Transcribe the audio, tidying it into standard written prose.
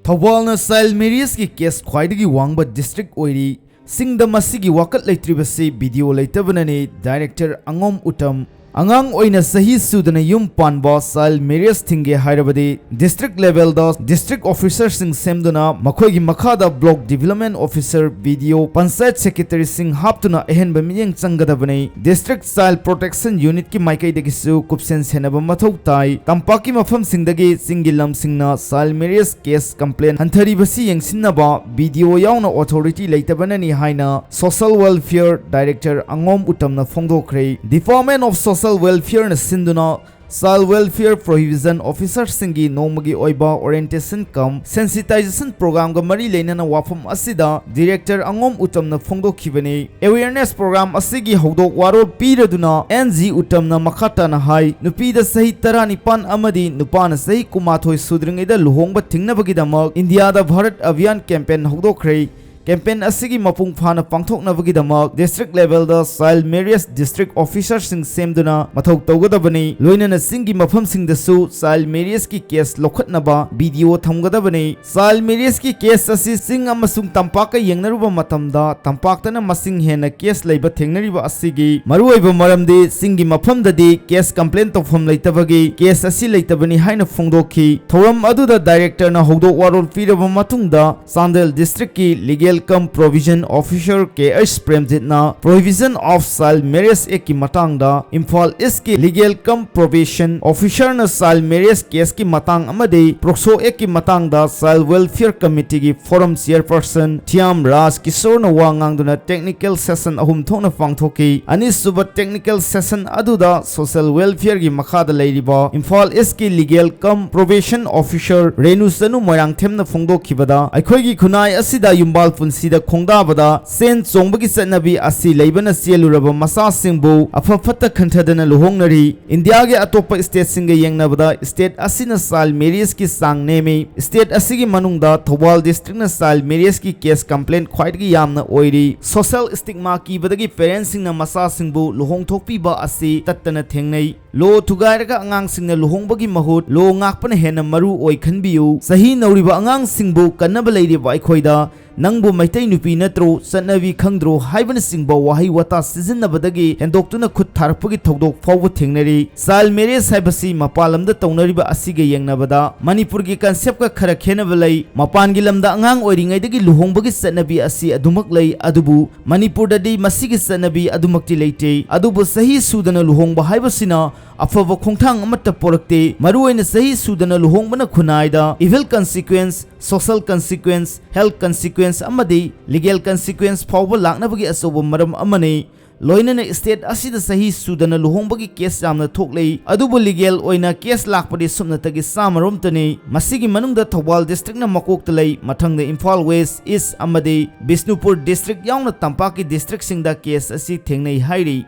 thoubana style marriage ki case khwaidagi wangba district oiri singda masigi wakat leitribasi video leitabnani director angom utam angang oina sahi sudana yum panba style marriage thinge hairabadi district level da district officer sing semduna makhoigi makhada block development officer video panchayat secretary sing haptuna ehenba miyeng changadabani district style protection unit ki maikai dagisu kupsen senaba mathau tai tampaki mafam singdagi singilam singna style marriage case complaint hanthari basi yengsinnaba video yauna authority leitabanani haina social welfare director angom utamna phongdokhre department of social welfare na sinduna child welfare prohibition officer singi nomagi oiba orientation cum sensitization program ga mari leinana wafam asida director angom utamna phongdokhibani awareness program asigi hodok warol piraduna NG utamna makhata na hai nupida sahi 19 amadi nupana sahi kumathoi sudringaida luhongba thingnabagi damak India da Bharat Abhiyan campaign hodokre campaign asigi mapung phana pangthoknabagi damak district level da child marriage district officer sing semduna mathau tawgadabani loinana singi mafam sing da su child marriage ki case lokhatnaba video thamgadabani child marriage ki case asi sing amasung tampaka yengnaruba matamda tampaktana masing hena case leiba thengnariba asigi maruoiba maramde singi mafam dadi case complaint tofam leitabagi case asi leitabani haina phongdokhi thoram aduda director na hodok warol piraba matungda Sandel district ki legal Welcome Provision Officer KH Premjit na Prohibition of Child Marriage Act ki matang da Imphal East ki Legal Cum Probation Officer na Child Marriage Case ki matang amadi Proxo Act ki matang da Child Welfare Committee ki Forum Chairperson Thiam Raj Kishore na wangang duna technical session ahum thokna pangthoki anis suba technical session aduda social welfare ki makhada leiriba Imphal East ki Legal Cum Probation Officer Renu Sanu Moirang Themna phongdokhibada aikhoi gi khunai asida yumbal punsida khongdabada sen chongbagi chanabi asi leibana seluraba masa singbu afafata khanthadana luhongnari India ge atopa state singa yengnabada state asina child marriage ki sang nemi state asigi manungda Thobal district na child marriage ki case complaint khwaidgi yamna oiri social stigma ki badagi parents singna masa singbu luhong thokpi ba asi tattana thengnai lo thugairaga angang singna luhongbagi mahut lo ngakpana hena maru oi khanbiu sahi nauriba angang singbu kannaba leiriba aikhoida nangbu maitai nupi natro sanavi khangdro haibana singba wahi wata sijinnabadagi hendoktuna khut tharpagi thogdok fawba thengnari child marriage haibasi mapalamda tawnariba asige yengnabada manipur gi concept ka khara khenaba lei mapan gi lamda angang oiringaidagi luhongbagi sanavi asi adumak lei adubu manipur dadi masigi sanavi adumakti leite adubu sahi sudana luhongba haibasina afaba khongthang amata porakte maruoina sahi sudana luhongbana khunaida evil consequence social consequence health consequence amadi legal consequence fawba laknabagi asoba maram amani loinana state asida sahi sudana luhongbagi case jamna thoklei adubu legal oina case lakpadi sumnatagi samaromtani masigi manungda Thobal district na makokta lei mathangda Imphal West East amadi Bishnupur district yauna tampaki district singda case asi thengnei hairi